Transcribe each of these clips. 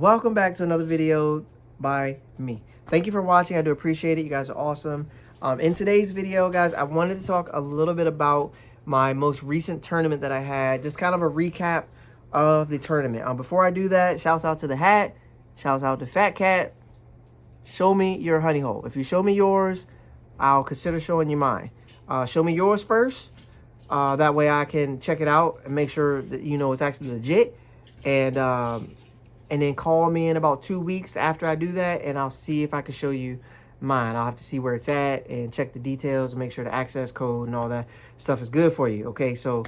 welcome back to another video by me. Thank you for watching. I do appreciate it. You guys are awesome. In today's video, guys, I wanted to talk a little bit about my most recent tournament that I had, just kind of a recap of the tournament. Before I do that, shouts out to the hat, shouts out to Fat Cat. Show me your honey hole. If you show me yours, I'll consider showing you mine. Show me yours first. That way I can check it out and make sure that you know it's actually legit. And then call me in about 2 weeks after I do that, and I'll see if I can show you mine. I'll have to see where it's at and check the details and make sure the access code and all that stuff is good for you. Okay, so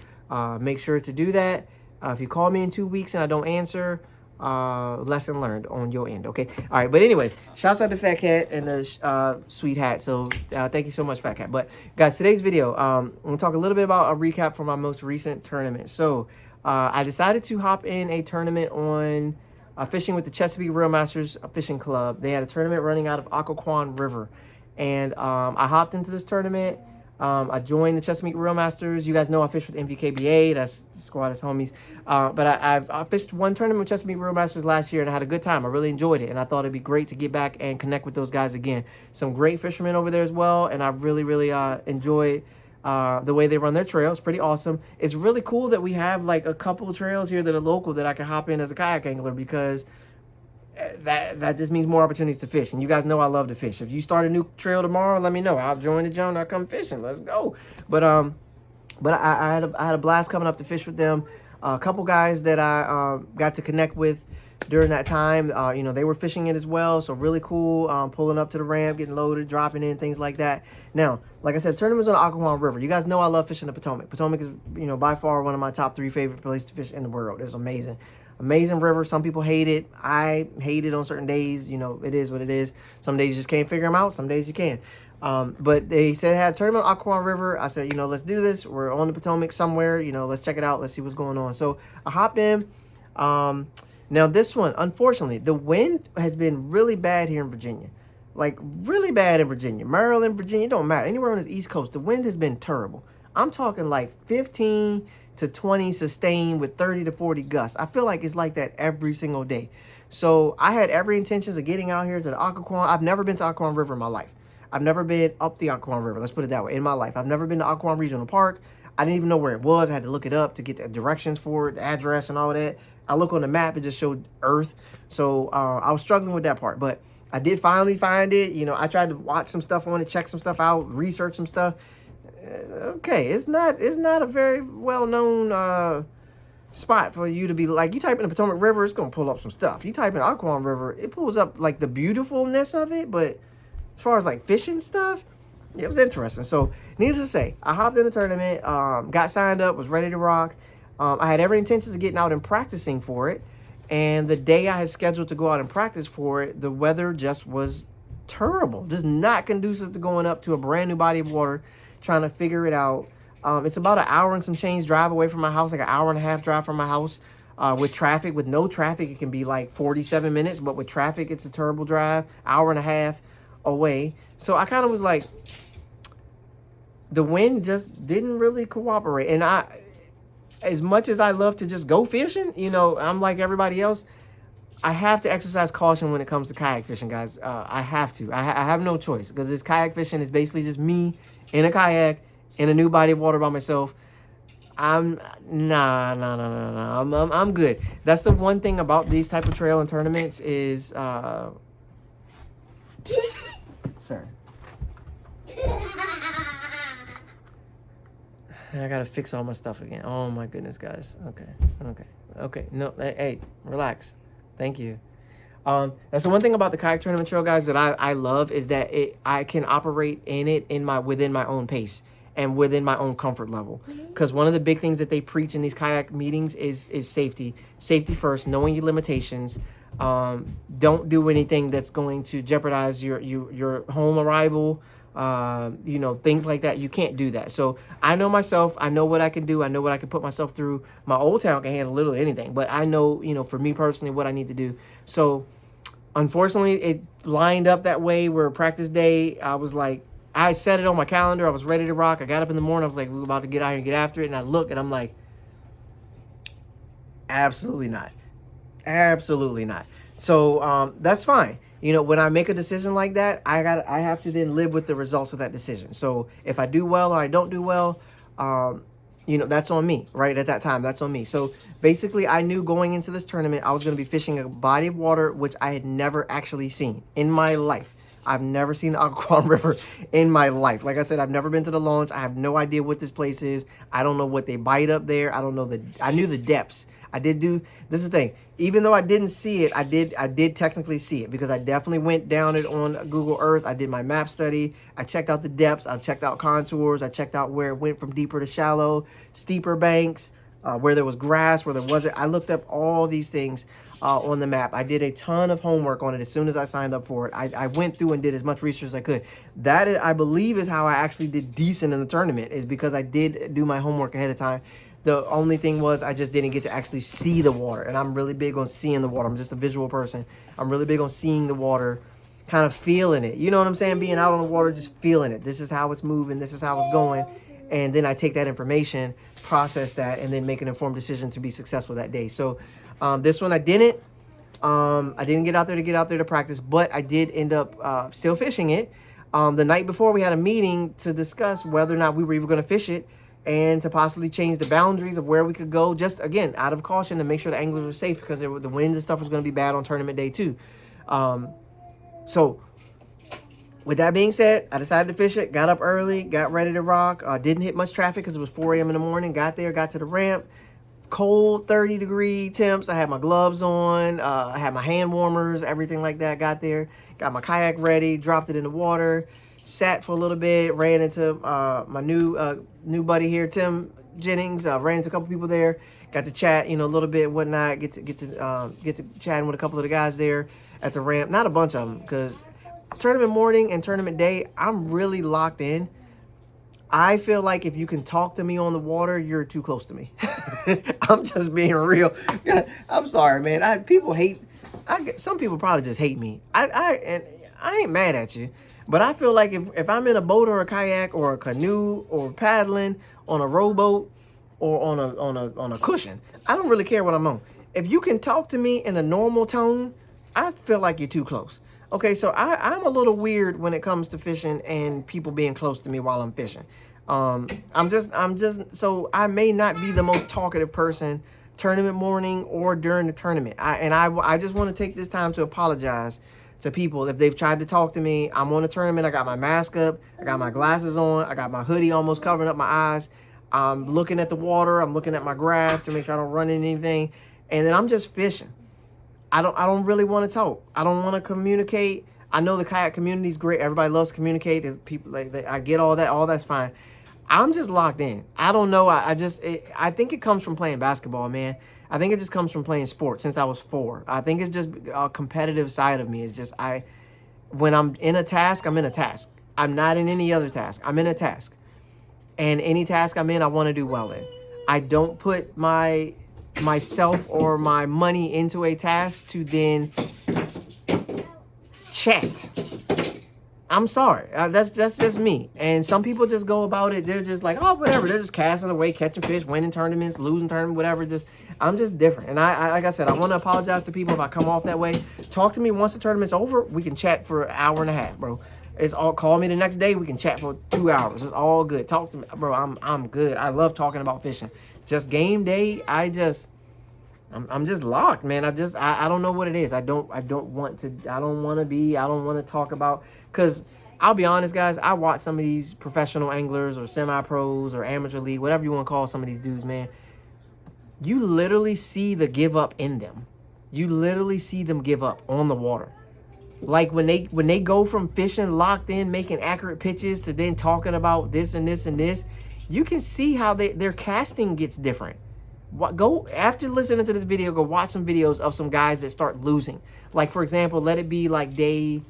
make sure to do that. If you call me in 2 weeks and I don't answer, lesson learned on your end. Okay, all right, but anyways, shouts out to Fat Cat and the sweet hat. So thank you so much, Fat Cat. But guys, today's video, I'm gonna talk a little bit about a recap from my most recent tournament. So I decided to hop in a tournament on fishing with the Chesapeake Reel Masters Fishing Club. They had a tournament running out of Occoquan River, and I hopped into this tournament. I joined the Chesapeake Reel Masters. You guys know I fished with MVKBA. That's the squad, that's homies. But I fished one tournament with Chesapeake Reel Masters last year, and I had a good time. I really enjoyed it, and I thought it'd be great to get back and connect with those guys again. Some great fishermen over there as well, and I really enjoyed the way they run their trails. Pretty awesome. It's really cool that we have like a couple of trails here that are local that I can hop in as a kayak angler, because that just means more opportunities to fish. And you guys know I love to fish. If you start a new trail tomorrow, let me know. I'll join the Joan. I'll come fishing. Let's go. But I had a blast coming up to fish with them. A couple guys that I got to connect with during that time, you know, they were fishing it as well. So really cool, pulling up to the ramp, getting loaded, dropping in, things like that. Now, like I said, tournaments on the Occoquan River. You guys know I love fishing the Potomac. Potomac is, you know, by far one of my top 3 favorite places to fish in the world. It's amazing. Amazing river. Some people hate it. I hate it on certain days. You know, it is what it is. Some days you just can't figure them out. Some days you can. But they said they had a tournament on Occoquan River. I said, you know, let's do this. We're on the Potomac somewhere. You know, let's check it out. Let's see what's going on. So I hopped in. Now this one, unfortunately, the wind has been really bad here in Virginia. Like really bad in Virginia. Maryland, Virginia, it don't matter. Anywhere on the East Coast, the wind has been terrible. I'm talking like 15 to 20 sustained with 30 to 40 gusts. I feel like it's like that every single day. So I had every intentions of getting out here to the Occoquan. I've never been to Occoquan River in my life. I've never been up the Occoquan River. Let's put it that way, in my life. I've never been to Occoquan Regional Park. I didn't even know where it was. I had to look it up to get the directions for it, the address and all that. I look on the map, it just showed Earth. So I was struggling with that part, but I did finally find it. You know, I tried to watch some stuff on it, check some stuff out, research some stuff. Okay, it's not a very well-known spot for you to be like, you type in the Potomac River, it's going to pull up some stuff. You type in Occoquan River, it pulls up like the beautifulness of it, but as far as like fishing stuff, it was interesting. So needless to say, I hopped in the tournament, got signed up, was ready to rock. I had every intention of getting out and practicing for it. And the day I had scheduled to go out and practice for it, the weather just was terrible. Just not conducive to going up to a brand new body of water, trying to figure it out. It's about an hour and some change drive away from my house, like an hour and a half drive from my house. With traffic, with no traffic, it can be like 47 minutes. But with traffic, it's a terrible drive, hour and a half away. So I kind of was like, the wind just didn't really cooperate. And as much as I love to just go fishing, you know, I'm like everybody else. I have to exercise caution when it comes to kayak fishing, guys. I have to. I have no choice, because this kayak fishing is basically just me in a kayak in a new body of water by myself. I'm good. That's the one thing about these type of trail and tournaments is, sir. I gotta fix all my stuff again. Oh my goodness, guys. Okay. No, hey, relax. Thank you. That's the one thing about the kayak tournament trail, guys, that I love, is that I can operate in it within my own pace and within my own comfort level. Because one of the big things that they preach in these kayak meetings is safety. Safety first, knowing your limitations. Don't do anything that's going to jeopardize your home arrival. You know, things like that. You can't do that. So I know myself. I know what I can do. I know what I can put myself through. My old town can handle literally anything, but I know, you know, for me personally, what I need to do. So unfortunately, it lined up that way where practice day, I was like, I set it on my calendar. I was ready to rock. I got up in the morning. I was like, we're about to get out here and get after it. And I look and I'm like, absolutely not. Absolutely not. So that's fine. You know, when I make a decision like that, I have to then live with the results of that decision. So if I do well or I don't do well, you know, that's on me, right? At that time, that's on me. So basically, I knew going into this tournament, I was going to be fishing a body of water which I had never actually seen in my life. I've never seen the Occoquan River in my life. Like I said, I've never been to the launch. I have no idea what this place is. I don't know what they bite up there. I don't know I knew the depths. I did do, this is the thing. Even though I didn't see it, I did technically see it, because I definitely went down it on Google Earth. I did my map study. I checked out the depths. I checked out contours. I checked out where it went from deeper to shallow, steeper banks, where there was grass, where there wasn't. I looked up all these things on the map. I did a ton of homework on it as soon as I signed up for it. I went through and did as much research as I could. That, I believe, is how I actually did decent in the tournament, is because I did do my homework ahead of time. The only thing was I just didn't get to actually see the water, and I'm really big on seeing the water. I'm just a visual person. I'm really big on seeing the water, kind of feeling it. You know what I'm saying? Being out on the water, just feeling it. This is how it's moving. This is how it's going. And then I take that information, process that, and then make an informed decision to be successful that day. So this one I didn't. I didn't get out there to practice, but I did end up still fishing it. The night before, we had a meeting to discuss whether or not we were even going to fish it, and to possibly change the boundaries of where we could go, just, again, out of caution, to make sure the anglers were safe, because the winds and stuff was going to be bad on tournament day too. So with that being said, I decided to fish it, got up early, got ready to rock. Didn't hit much traffic because it was 4 a.m. in the morning. Got there, got to the ramp. Cold 30-degree temps. I had my gloves on. I had my hand warmers, everything like that. Got there, got my kayak ready, dropped it in the water, sat for a little bit, ran into my new buddy here, Tim Jennings. Ran into a couple people there, got to chat, you know, a little bit, whatnot. Get to chatting with a couple of the guys there at the ramp. Not a bunch of them, because tournament morning and tournament day, I'm really locked in. I feel like if you can talk to me on the water, you're too close to me. I'm just being real. I'm sorry, man. People hate. Some people probably just hate me. And I ain't mad at you, but I feel like if I'm in a boat or a kayak or a canoe or paddling on a rowboat or on a cushion, I don't really care what I'm on. If you can talk to me in a normal tone, I feel like you're too close. Okay, so I'm a little weird when it comes to fishing and people being close to me while I'm fishing. I'm just so I may not be the most talkative person tournament morning or during the tournament. I just want to take this time to apologize to people if they've tried to talk to me. I'm on a tournament. I got my mask up. I got my glasses on. I got my hoodie almost covering up my eyes. I'm looking at the water. I'm looking at my graph to make sure I don't run into anything. And then I'm just fishing. I don't really want to talk. I don't want to communicate. I know the kayak community is great. Everybody loves to communicate. People, I get all that. All that's fine. I'm just locked in. I don't know. I think it comes from playing basketball, man. I think it just comes from playing sports since I was 4. I think it's just a competitive side of me. It's just when I'm in a task, I'm in a task. I'm not in any other task. I'm in a task. And any task I'm in, I want to do well in. I don't put myself or my money into a task to then chat. I'm sorry. That's just me. And some people just go about it. They're just like, oh, whatever. They're just casting away, catching fish, winning tournaments, losing tournaments, whatever. I'm just different. And I like I said, I want to apologize to people if I come off that way. Talk to me once the tournament's over. We can chat for an hour and a half, bro. It's all. Call me the next day. We can chat for 2 hours. It's all good. Talk to me, bro. I'm good. I love talking about fishing. Just game day. I'm just locked, man. I don't know what it is. I don't want to talk about, because I'll be honest, guys, I watch some of these professional anglers or semi-pros or amateur league, whatever you want to call some of these dudes, man. You literally see the give up in them. You literally see them give up on the water. Like when they go from fishing locked in, making accurate pitches, to then talking about this and this and this, you can see how their casting gets different. Go after listening to this video, go watch some videos of some guys that start losing. Like, for example, let it be like day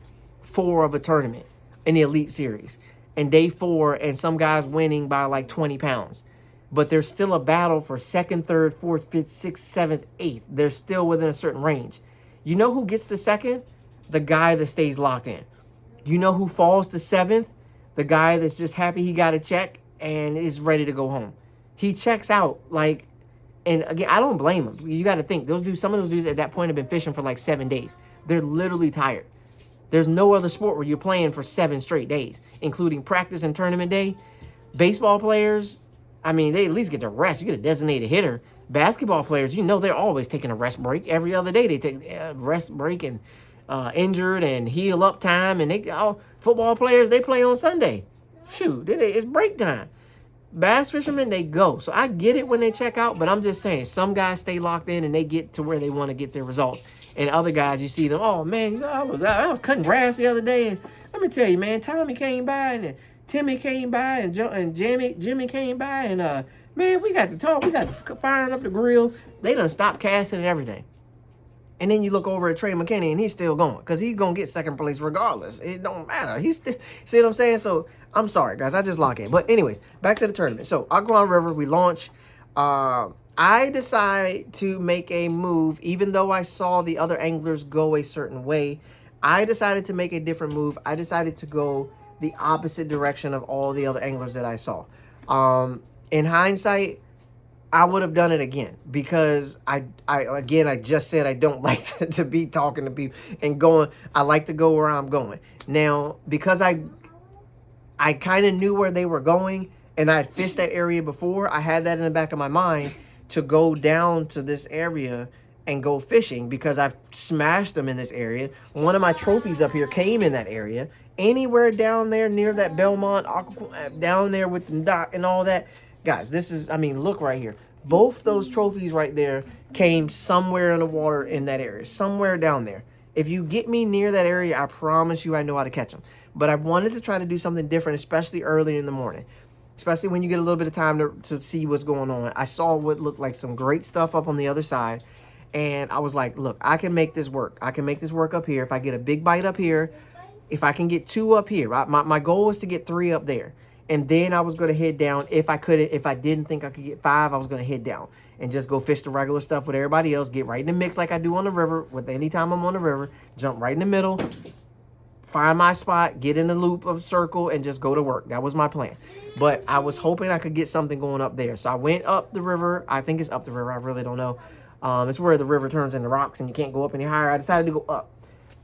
4 of a tournament in the Elite Series, and day 4, and some guys winning by like 20 pounds, but there's still a battle for 2nd, 3rd, 4th, 5th, 6th, 7th, 8th. They're still within a certain range. You know who gets the 2nd? The guy that stays locked in. You know who falls to 7th? The guy that's just happy he got a check and is ready to go home. He checks out like And again, I don't blame them. You got to think, those dudes, some of those dudes at that point have been fishing for like 7 days. They're literally tired. There's no other sport where you're playing for 7 straight days, including practice and tournament day. Baseball players, I mean, they at least get to rest. You get a designated hitter. Basketball players, you know, they're always taking a rest break. Every other day they take a rest break and injured and heal up time. And football players, they play on Sunday. Shoot, it's break time. Bass fishermen, they go. So I get it when they check out, but I'm just saying, some guys stay locked in and they get to where they want to get their results. And other guys, you see them, oh man, I was cutting grass the other day, and let me tell you, man, Tommy came by and Timmy came by and Jimmy came by, and man, we got to talk, we got to firing up the grill. They done stopped casting and everything. And then you look over at Trey McKinney, and he's still going, because he's going to get second place regardless. It don't matter. He's still, see what I'm saying? So I'm sorry, guys. I just lock in. But anyways, back to the tournament. So Occoquan River, we launch. I decide to make a move, even though I saw the other anglers go a certain way. I decided to make a different move. I decided to go the opposite direction of all the other anglers that I saw. In hindsight, I would have done it again, because I just said I don't like to be talking to people and going. I like to go where I'm going. Now, because I kind of knew where they were going, and I had fished that area before, I had that in the back of my mind to go down to this area and go fishing, because I've smashed them in this area. One of my trophies up here came in that area. Anywhere down there near that Belmont, down there with the dock and all that. Guys, this is, I mean, look right here. Both those trophies right there came somewhere in the water in that area, somewhere down there. If you get me near that area, I promise you I know how to catch them. But I wanted to try to do something different, especially early in the morning, especially when you get a little bit of time to see what's going on. I saw what looked like some great stuff up on the other side, and I was like, look, I can make this work. I can make this work up here. If I get a big bite up here, if I can get 2 up here, my goal was to get 3 up there. And then I was going to head down. If I didn't think I could get 5, I was going to head down and just go fish the regular stuff with everybody else. Get right in the mix like I do on the river. With any time I'm on the river, jump right in the middle, find my spot, get in the loop of circle, and just go to work. That was my plan. But I was hoping I could get something going up there. So I went up the river. I think it's up the river. I really don't know. It's where the river turns into rocks and you can't go up any higher. I decided to go up.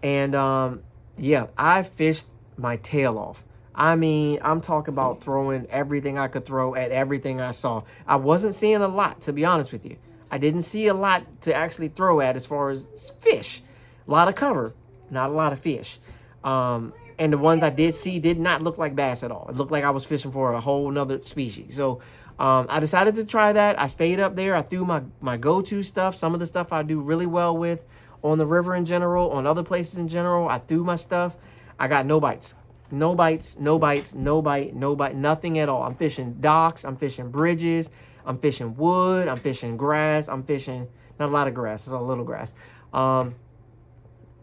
And yeah, I fished my tail off. I mean, I'm talking about throwing everything I could throw at everything I saw. I wasn't seeing a lot, to be honest with you. I didn't see a lot to actually throw at as far as fish. A lot of cover, not a lot of fish. And the ones I did see did not look like bass at all. It looked like I was fishing for a whole nother species. So I decided to try that. I stayed up there. I threw my go-to stuff, some of the stuff I do really well with on the river in general, on other places in general. I threw my stuff. I got no bites. No bites, no bites, no bite, no bite, nothing at all. I'm fishing docks, I'm fishing bridges, I'm fishing wood, I'm fishing grass, I'm fishing, not a lot of grass, it's a little grass.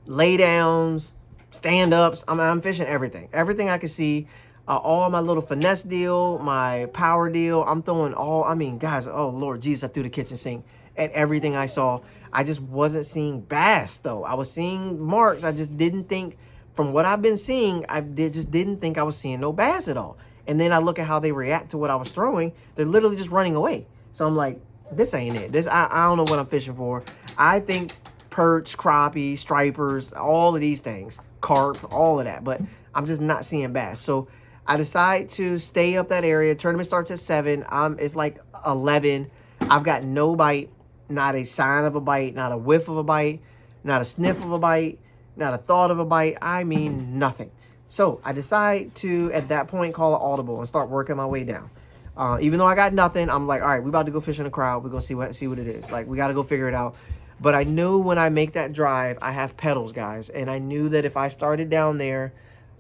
Lay downs, stand ups, I'm fishing everything. Everything I can see, all my little finesse deal, my power deal, I'm throwing all, I mean, guys, oh Lord Jesus, I threw the kitchen sink at everything I saw. I just wasn't seeing bass though. I was seeing marks, I just didn't think. From what I've been seeing, just didn't think I was seeing no bass at all. And then I look at how they react to what I was throwing. They're literally just running away. So I'm like, this ain't it. I don't know what I'm fishing for. I think perch, crappie, stripers, all of these things, carp, all of that. But I'm just not seeing bass. So I decide to stay up that area. Tournament starts at 7. It's like 11. I've got no bite, not a sign of a bite, not a whiff of a bite, not a sniff of a bite. Not a thought of a bite. I mean, nothing. So I decide to, at that point, call an audible and start working my way down. Even though I got nothing, I'm like, all right, we about to go fish in the crowd. We're going to see what it is. Like, we got to go figure it out. But I knew when I make that drive, I have pedals, guys. And I knew that if I started down there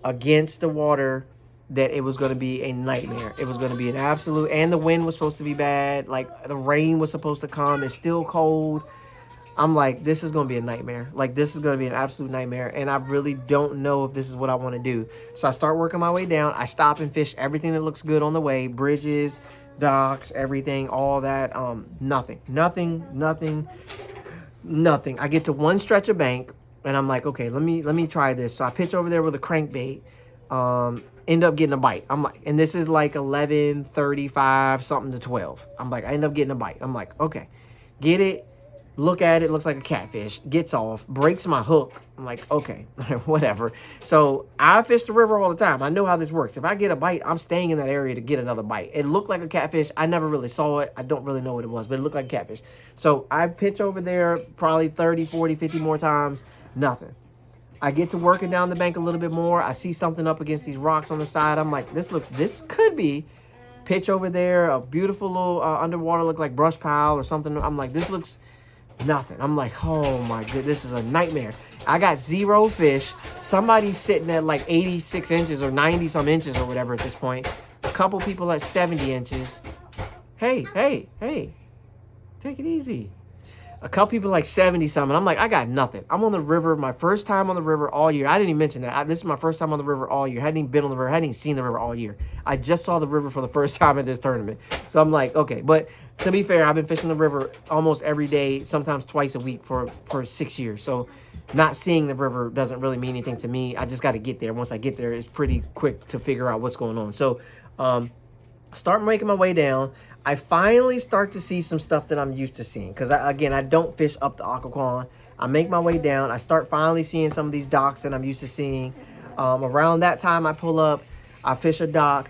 against the water, that it was going to be a nightmare. It was going to be an absolute, and the wind was supposed to be bad. Like, the rain was supposed to come. It's still cold. I'm like, this is going to be a nightmare. Like, this is going to be an absolute nightmare. And I really don't know if this is what I want to do. So I start working my way down. I stop and fish everything that looks good on the way. Bridges, docks, everything, all that. Nothing. I get to one stretch of bank. And I'm like, okay, let me try this. So I pitch over there with a crankbait. End up getting a bite. I'm like, and this is like 11:35, something to 12. I'm like, I end up getting a bite. I'm like, okay. Get it, look at it, looks like a catfish, gets off, breaks my hook. I'm like, okay, whatever. So I fish the river all the time. I know how this works. If I get a bite, I'm staying in that area to get another bite. It looked like a catfish. I never really saw it. I don't really know what it was, but it looked like a catfish. So I pitch over there probably 30, 40, 50 more times, nothing. I get to working down the bank a little bit more. I see something up against these rocks on the side. I'm like, this could be. Pitch over there, a beautiful little underwater, look like brush pile or something. I'm like, this looks nothing. I'm like, oh my god, this is a nightmare. I got 0 fish. Somebody's sitting at like 86 inches or 90 some inches or whatever at this point. A couple people at 70 inches. Hey, take it easy. A couple people like 70 something. I'm like, I got nothing. I'm on the river, my first time on the river all year. I didn't even mention that. This is my first time on the river all year. I hadn't even been on the river. I hadn't even seen the river all year. I just saw the river for the first time at this tournament. So I'm like, okay. But to be fair, I've been fishing the river almost every day, sometimes twice a week for 6 years. So not seeing the river doesn't really mean anything to me. I just got to get there. Once I get there, it's pretty quick to figure out what's going on. So start making my way down. I finally start to see some stuff that I'm used to seeing. Because, again, I don't fish up the Occoquan. I make my way down. I start finally seeing some of these docks that I'm used to seeing. Around that time, I pull up. I fish a dock.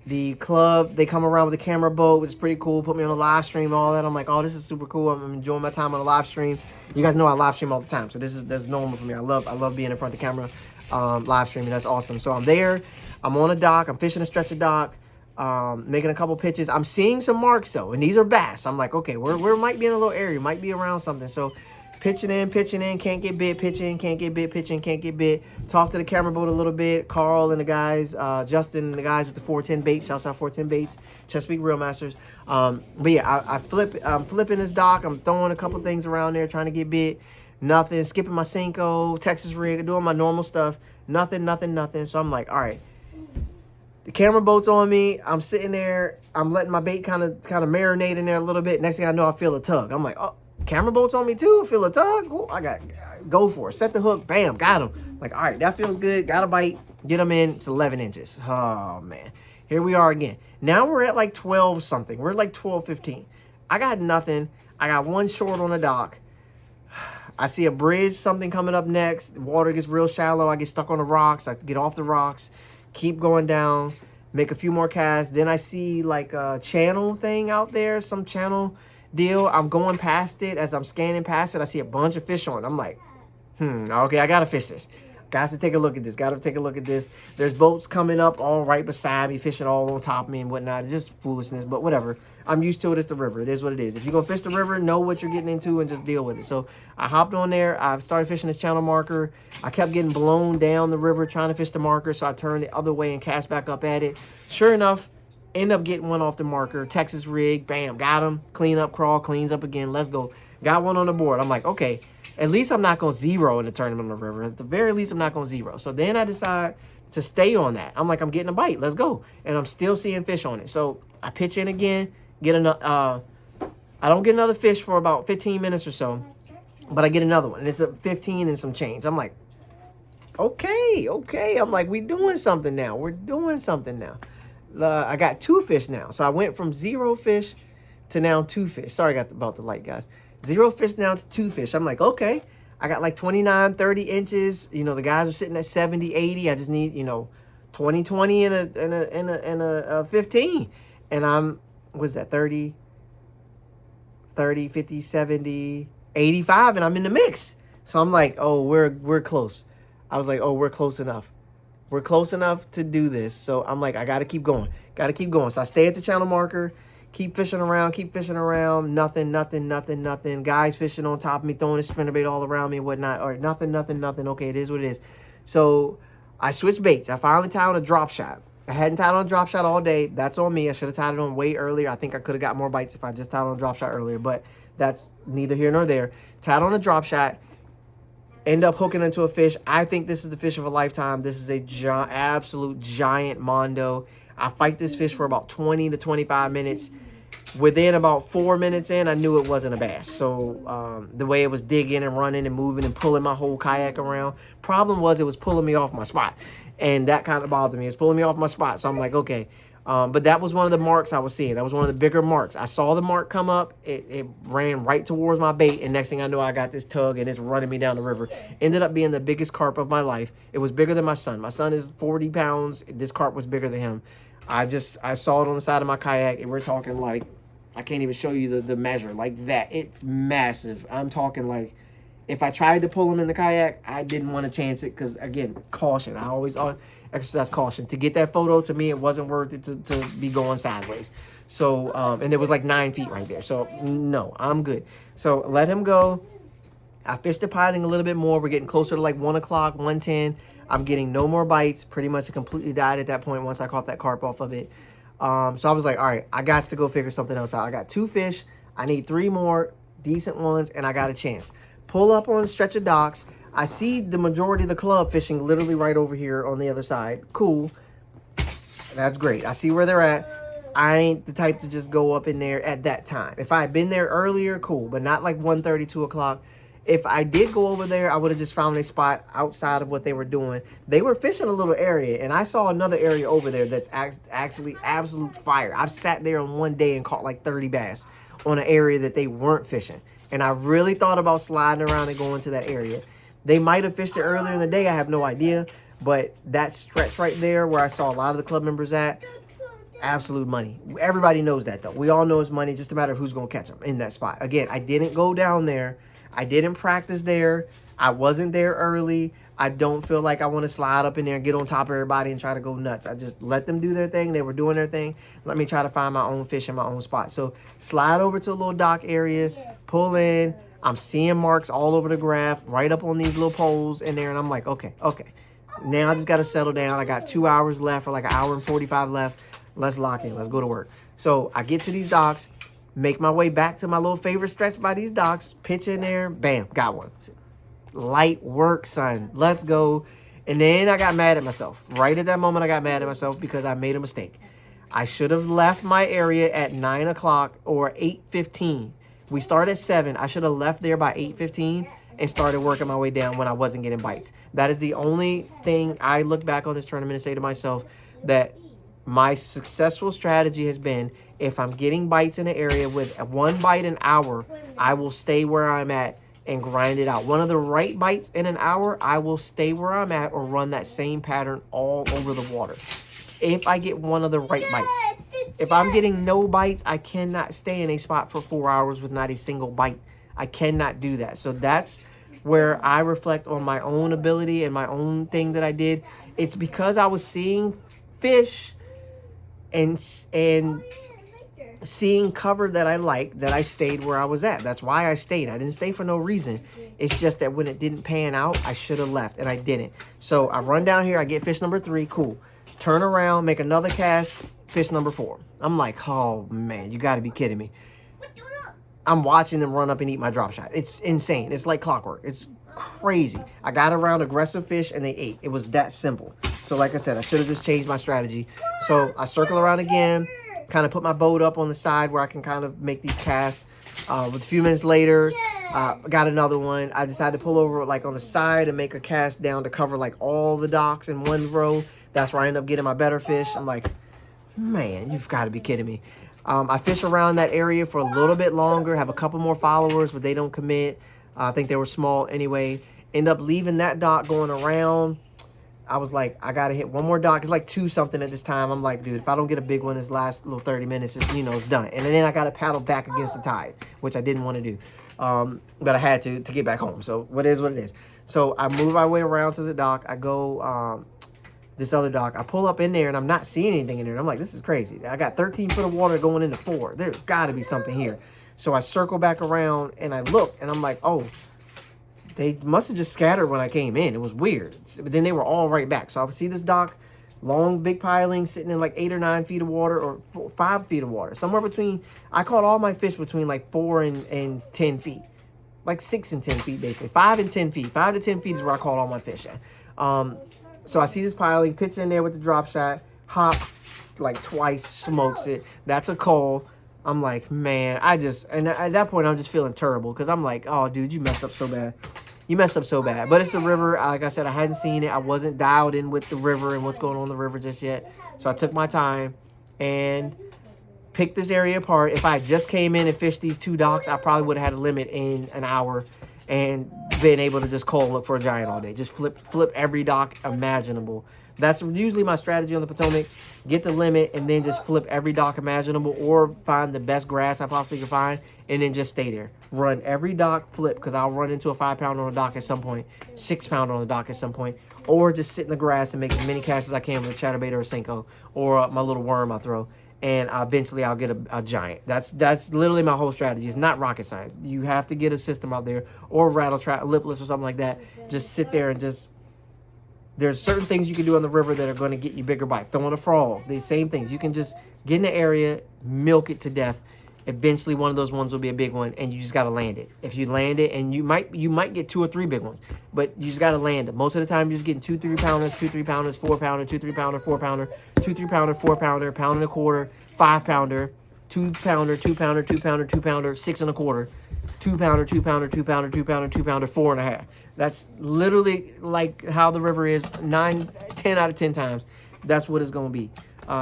The club, they come around with a camera boat, which is pretty cool. Put me on a live stream, all that. I'm like, oh, this is super cool. I'm enjoying my time on a live stream. You guys know I live stream all the time, so that's normal for me. I love being in front of the camera, live streaming. That's awesome. So I'm there. I'm on a dock. I'm fishing a stretcher dock. Making a couple pitches. I'm seeing some marks though, and these are bass. I'm like, okay, we might be in a little area, might be around something. So pitching in, can't get bit, pitching, can't get bit, pitching, can't get bit. Talk to the camera boat a little bit. Carl and the guys, Justin and the guys with the 410 baits. Shouts out 410 baits, Chesapeake Reel Masters. But yeah, I'm flipping this dock. I'm throwing a couple things around there, trying to get bit. Nothing. Skipping my Cinco, Texas rig, doing my normal stuff. Nothing. So I'm like, all right. The camera boat's on me. I'm sitting there. I'm letting my bait kind of marinate in there a little bit. Next thing I know, I feel a tug. I'm like, oh, camera boat's on me too. Feel a tug. Ooh, go for it. Set the hook. Bam, got him. Like, all right, that feels good. Got a bite. Get him in. It's 11 inches. Oh man, here we are again. Now we're at like 12 something. We're like 12, 15. I got nothing. I got one short on the dock. I see a bridge, something coming up next. The water gets real shallow. I get stuck on the rocks. I get off the rocks. Keep going down, make a few more casts. Then I see like a channel thing out there, some channel deal. I'm going past it. As I'm scanning past it, I see a bunch of fish on it. I'm like, okay, I gotta fish this. Got to take a look at this. There's boats coming up all right beside me, fishing all on top of me and whatnot. It's just foolishness, but whatever. I'm used to it. It's the river. It is what it is. If you're going to fish the river, know what you're getting into and just deal with it. So I hopped on there. I started fishing this channel marker. I kept getting blown down the river trying to fish the marker, so I turned the other way and cast back up at it. Sure enough, end up getting one off the marker. Texas rig. Bam. Got him. Clean up, crawl. Cleans up again. Let's go. Got one on the board. I'm like, okay. At least I'm not going to zero in the tournament on the river. At the very least, I'm not going to zero. So then I decide to stay on that. I'm like, I'm getting a bite. Let's go. And I'm still seeing fish on it. So I pitch in again. Get another. I don't get another fish for about 15 minutes or so. But I get another one. And it's a 15 and some change. I'm like, okay. I'm like, we're doing something now. I got 2 fish now. So I went from 0 fish to now 2 fish. Sorry about the light, guys. 0 fish now to 2 fish. I'm like, okay. I got like 29, 30 inches. You know, the guys are sitting at 70, 80. I just need, 20, 20 and a 15. And I'm, what's that, 30, 50, 70, 85, and I'm in the mix. So I'm like, oh, we're close. I was like, oh, we're close enough. We're close enough to do this. So I'm like, I got to keep going. So I stay at the channel marker. Keep fishing around. Nothing. Guys fishing on top of me, throwing a spinnerbait all around me and whatnot. Or nothing. Okay, it is what it is. So I switched baits. I finally tied on a drop shot. I hadn't tied on a drop shot all day. That's on me. I should have tied it on way earlier. I think I could have got more bites if I just tied on a drop shot earlier. But that's neither here nor there. Tied on a drop shot. End up hooking into a fish. I think this is the fish of a lifetime. This is a absolute giant mondo. I fight this fish for about 20 to 25 minutes. Within about 4 minutes in, I knew it wasn't a bass. So the way it was digging and running and moving and pulling my whole kayak around. Problem was it was pulling me off my spot. And that kind of bothered me. It's pulling me off my spot. So I'm like, okay, But that was one of the marks I was seeing. That was one of the bigger marks. I saw the mark come up. It ran right towards my bait. And next thing I know, I got this tug and it's running me down the river. Ended up being the biggest carp of my life. It was bigger than my son. My son is 40 pounds. This carp was bigger than him. I saw it on the side of my kayak. And we're talking like, I can't even show you the measure like that. It's massive. I'm talking like, if I tried to pull him in the kayak, I didn't want to chance it because, again, caution. I always exercise caution. To get that photo, to me, it wasn't worth it to be going sideways. So, and it was like 9 feet right there. So, no, I'm good. So, let him go. I fished the piling a little bit more. We're getting closer to like 1 o'clock, 1:10. I'm getting no more bites. Pretty much it completely died at that point once I caught that carp off of it. So, I was like, all right, I got to go figure something else out. I got 2 fish. I need 3 more decent ones, and I got a chance. Pull up on a stretch of docks. I see the majority of the club fishing literally right over here on the other side. Cool. That's great. I see where they're at. I ain't the type to just go up in there at that time. If I had been there earlier, cool. But not like 1:30, 2 o'clock. If I did go over there, I would have just found a spot outside of what they were doing. They were fishing a little area. And I saw another area over there that's actually absolute fire. I've sat there on one day and caught like 30 bass on an area that they weren't fishing. And I really thought about sliding around and going to that area. They might have fished it earlier in the day. I have no idea. But that stretch right there where I saw a lot of the club members at, absolute money. Everybody knows that, though. We all know it's money. Just a matter of who's going to catch them in that spot. Again, I didn't go down there. I didn't practice there. I wasn't there early. I don't feel like I want to slide up in there and get on top of everybody and try to go nuts. I just let them do their thing. They were doing their thing. Let me try to find my own fish in my own spot. So slide over to a little dock area, pull in. I'm seeing marks all over the graph, right up on these little poles in there. And I'm like, okay. Now I just got to settle down. I got 2 hours left, or like an hour and 45 left. Let's lock in. Let's go to work. So I get to these docks, make my way back to my little favorite stretch by these docks, pitch in there, bam, got one. Light work, son. Let's go. And then I got mad at myself. Right at that moment, I got mad at myself because I made a mistake. I should have left my area at 9 o'clock or 8:15. We start at 7. I should have left there by 8:15 and started working my way down when I wasn't getting bites. That is the only thing I look back on this tournament and say to myself that my successful strategy has been, if I'm getting bites in an area with 1 bite an hour, I will stay where I'm at and grind it out. One of the right bites in an hour, I will stay where I'm at or run that same pattern all over the water. If I get one of the right bites. If I'm getting no bites, I cannot stay in a spot for 4 hours with not a single bite. I cannot do that. So that's where I reflect on my own ability and my own thing that I did. It's because I was seeing fish and seeing cover that I like, that I stayed where I was at. That's why I stayed. I didn't stay for no reason. It's just that when it didn't pan out, I should have left, and I didn't. So I run down here. I get fish number 3. Cool. Turn around, make another cast, fish number 4. I'm like, oh, man, you got to be kidding me. I'm watching them run up and eat my drop shot. It's insane. It's like clockwork. It's crazy. I got around aggressive fish, and they ate. It was that simple. So like I said, I should have just changed my strategy. So I circle around again, kind of put my boat up on the side where I can kind of make these casts. With a few minutes later, got another one. I decided to pull over like on the side and make a cast down to cover like all the docks in one row. That's where I end up getting my better fish. I'm like, man, you've got to be kidding me. I fish around that area for a little bit longer, have a couple more followers, but they don't commit. I think they were small anyway. End up leaving that dock, going around. I was like, I got to hit one more dock. It's like 2 something at this time. I'm like, dude, if I don't get a big one this last little 30 minutes, it's, it's done. And then I got to paddle back against the tide, which I didn't want to do. But I had to get back home. So what is what it is. So I move my way around to the dock. I go this other dock. I pull up in there, and I'm not seeing anything in there. I'm like, this is crazy. I got 13 foot of water going into 4. There's got to be something here. So I circle back around, and I look, and I'm like, oh, they must have just scattered when I came in. It was weird. But then they were all right back. So I see this dock, long, big piling, sitting in like 8 or 9 feet of water, or 5 feet of water. Somewhere between, I caught all my fish between like 4 and 10 feet. Like 6 and 10 feet, basically. 5 and 10 feet. 5 to 10 feet is where I caught all my fish at. So I see this piling, pitch in there with the drop shot, hop like twice, smokes it. That's a call. I'm like, man, and at that point, I'm just feeling terrible because I'm like, oh, dude, you messed up so bad. You messed up so bad. But it's the river. Like I said, I hadn't seen it. I wasn't dialed in with the river and what's going on in the river just yet. So I took my time. and pick this area apart. If I just came in and fished these 2 docks, I probably would have had a limit in an hour and been able to just call and look for a giant all day. Just flip every dock imaginable. That's usually my strategy on the Potomac. Get the limit and then just flip every dock imaginable, or find the best grass I possibly can find and then just stay there. Run every dock, flip, because I'll run into a 5-pounder on a dock at some point, 6-pounder on the dock at some point, or just sit in the grass and make as many casts as I can with a chatterbait or a Senko, or my little worm I throw. And eventually I'll get a giant. That's literally my whole strategy. It's not rocket science. You have to get a system out there, or rattle trap, lipless or something like that. Just sit there and just... There's certain things you can do on the river that are going to get you bigger bites. Throwing a frog, these same things. You can just get in the area, milk it to death. Eventually, one of those ones will be a big one, and you just got to land it. If you land it, and you might get 2 or 3 big ones, but you just got to land it. Most of the time, you're just getting 2 3-pounders, 2 3-pounders, 4-pounder, 2 3-pounder, 4-pounder, 2 3-pounder, 4-pounder, pound and a quarter, 5-pounder, 2-pounder, 2-pounder, 2-pounder, 2-pounder, 6 1/4, 2-pounder, 2-pounder, 2-pounder, 2-pounder, 2-pounder, 4 1/2. That's literally like how the river is 10 out of 10 times. That's what it's going to be.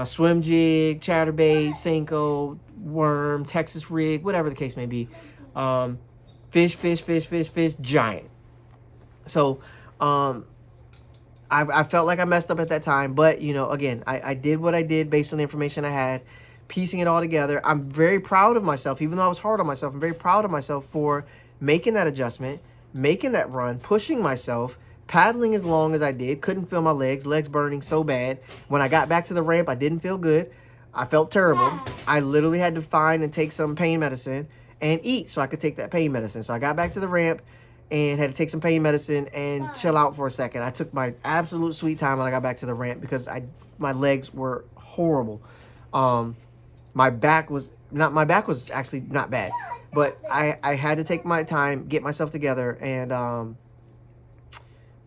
Swim jig, chatterbait, Senko, worm, Texas rig, whatever the case may be. Fish, giant. So, I felt like I messed up at that time. But, you know, again, I did what I did based on the information I had, piecing it all together. I'm very proud of myself, even though I was hard on myself. I'm very proud of myself for making that adjustment, making that run, pushing myself, paddling as long as I did. Couldn't feel my legs burning so bad. When I got back to the ramp, I didn't feel good. I felt terrible. I literally had to find and take some pain medicine and eat so I could take that pain medicine. So I got back to the ramp and had to take some pain medicine and chill out for a second. I took my absolute sweet time when I got back to the ramp because my legs were horrible. My back was actually not bad, but I had to take my time, get myself together, and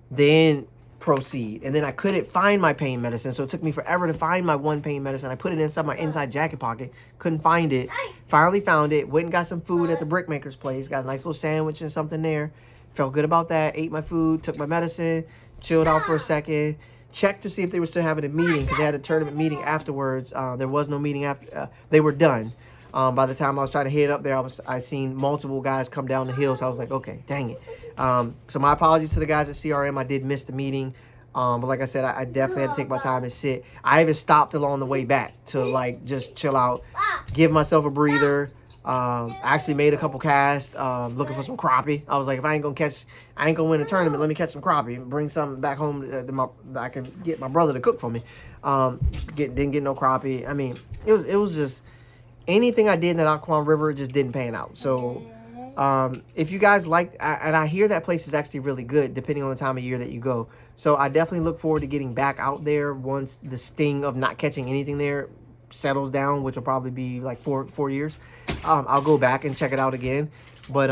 then proceed. And then I couldn't find my pain medicine, so it took me forever to find my one pain medicine. I put it inside my inside jacket pocket, couldn't find it. Finally found it, went and got some food at the brickmaker's place, got a nice little sandwich and something there. Felt good about that, ate my food, took my medicine, chilled out for a second, checked to see if they were still having a meeting, because they had a tournament meeting afterwards. There was no meeting after, they were done. By the time I was trying to head up there, I seen multiple guys come down the hill, so I was like, okay, dang it. So my apologies to the guys at CRM. I did miss the meeting, but like I said, I definitely had to take my time and sit. I even stopped along the way back to like just chill out, give myself a breather. I actually made a couple casts, looking for some crappie. I was like, if I ain't gonna win a tournament, let me catch some crappie and bring something back home that I can get my brother to cook for me. Didn't get no crappie. I mean, it was just anything I did in that Occoquan River just didn't pan out. So if you guys like, and I hear that place is actually really good depending on the time of year that you go. So I definitely look forward to getting back out there once the sting of not catching anything there settles down, which will probably be like four years. I'll go back and check it out again. But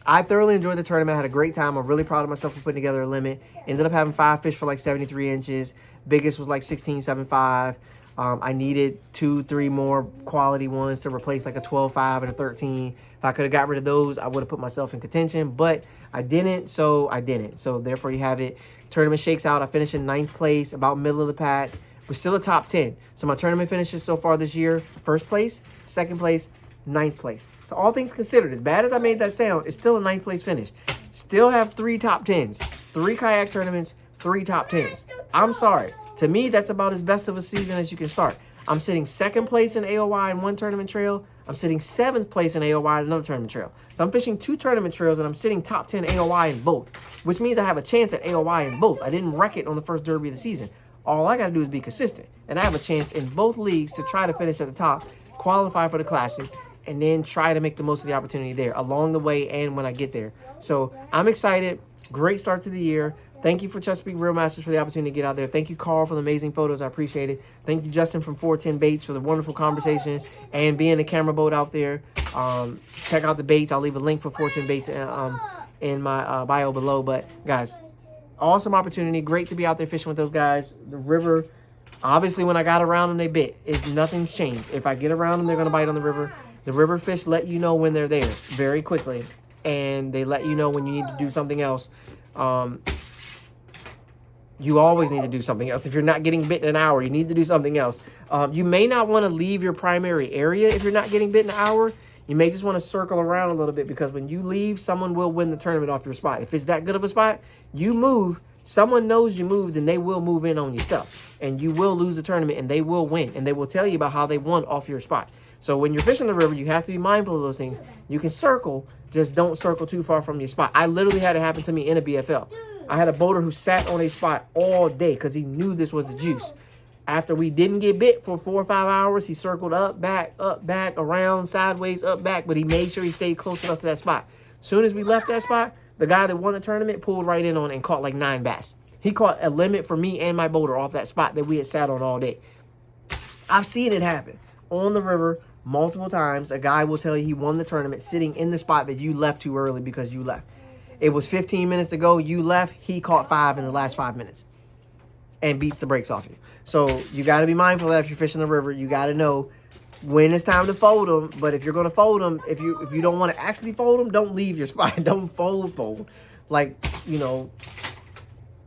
I thoroughly enjoyed the tournament. I had a great time. I'm really proud of myself for putting together a limit. Ended up having 5 fish for like 73 inches. Biggest was like 16.75. I needed 2-3 more quality ones to replace like a 12.5 and a 13. If I could have got rid of those, I would have put myself in contention, but I didn't, so I didn't. So therefore you have it. Tournament shakes out. I finished in 9th place, about middle of the pack. We're still a top 10. So my tournament finishes so far this year: 1st place, 2nd place, 9th place. So all things considered, as bad as I made that sound, it's still a 9th place finish. Still have 3 top 10s, 3 kayak tournaments, 3 top 10s. I'm sorry. To me, that's about as best of a season as you can start. I'm sitting 2nd place in AOY in one tournament trail. I'm sitting 7th place in AOY in another tournament trail. So I'm fishing 2 tournament trails, and I'm sitting top 10 AOY in both, which means I have a chance at AOY in both. I didn't wreck it on the first derby of the season. All I got to do is be consistent, and I have a chance in both leagues to try to finish at the top, qualify for the Classic, and then try to make the most of the opportunity there along the way and when I get there. So I'm excited. Great start to the year. Thank you for Chesapeake Reel Masters for the opportunity to get out there. Thank you, Carl, for the amazing photos. I appreciate it. Thank you, Justin from 410 Baits, for the wonderful conversation and being the camera boat out there. Check out the baits. I'll leave a link for 410 Baits in my bio below. But, guys, awesome opportunity. Great to be out there fishing with those guys. The river, obviously, when I got around them, they bit. Nothing's changed. If I get around them, they're going to bite on the river. The river fish let you know when they're there very quickly, and they let you know when you need to do something else. you always need to do something else. If you're not getting bit in an hour, you need to do something else. You may not want to leave your primary area if you're not getting bit in an hour. You may just want to circle around a little bit, because when you leave, someone will win the tournament off your spot. If it's that good of a spot, you move. Someone knows you moved, and they will move in on your stuff. And you will lose the tournament, and they will win. And they will tell you about how they won off your spot. So when you're fishing the river, you have to be mindful of those things. You can circle, just don't circle too far from your spot. I literally had it happen to me in a BFL. I had a boater who sat on a spot all day because he knew this was the juice. After we didn't get bit for 4 or 5 hours, he circled up, back, around, sideways, up, back, but he made sure he stayed close enough to that spot. Soon as we left that spot, the guy that won the tournament pulled right in on it and caught like 9 bass. He caught a limit for me and my boater off that spot that we had sat on all day. I've seen it happen on the river multiple times. A guy will tell you he won the tournament sitting in the spot that you left too early because you left. It was 15 minutes to go. You left. He caught 5 in the last 5 minutes and beats the brakes off you. So you got to be mindful of that if you're fishing the river. You got to know when it's time to fold them. But if you're going to fold them, if you don't want to actually fold them, don't leave your spot. Don't fold. Like, you know,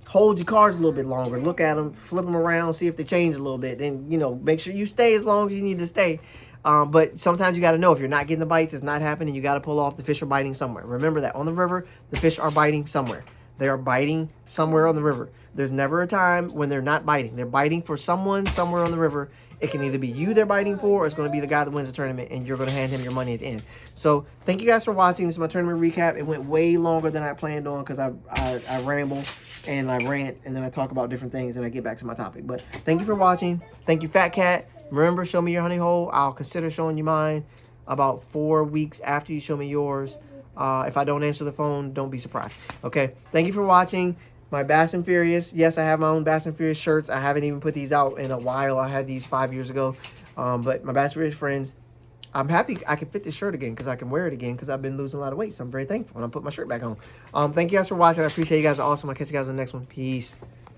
hold your cards a little bit longer. Look at them, flip them around, see if they change a little bit. Then, you know, make sure you stay as long as you need to stay. But sometimes you got to know if you're not getting the bites, it's not happening. You got to pull off. The fish are biting somewhere. Remember that on the river, the fish are biting somewhere. They are biting somewhere on the river. There's never a time when they're not biting. They're biting for someone somewhere on the river. It can either be you they're biting for, or it's going to be the guy that wins the tournament, and you're going to hand him your money at the end. So thank you guys for watching. This is my tournament recap. It went way longer than I planned on because I ramble and I rant, and then I talk about different things, and I get back to my topic. But thank you for watching. Thank you, Fat Cat. Remember, show me your honey hole. I'll consider showing you mine about 4 weeks after you show me yours. If I don't answer the phone, don't be surprised. Okay, thank you for watching. My Bass and Furious. Yes, I have my own Bass and Furious shirts. I haven't even put these out in a while. I had these 5 years ago. But my Bass and Furious friends, I'm happy I can fit this shirt again because I can wear it again because I've been losing a lot of weight. So I'm very thankful when I put my shirt back on. Thank you guys for watching. I appreciate you guys. Are awesome. I'll catch you guys on the next one. Peace.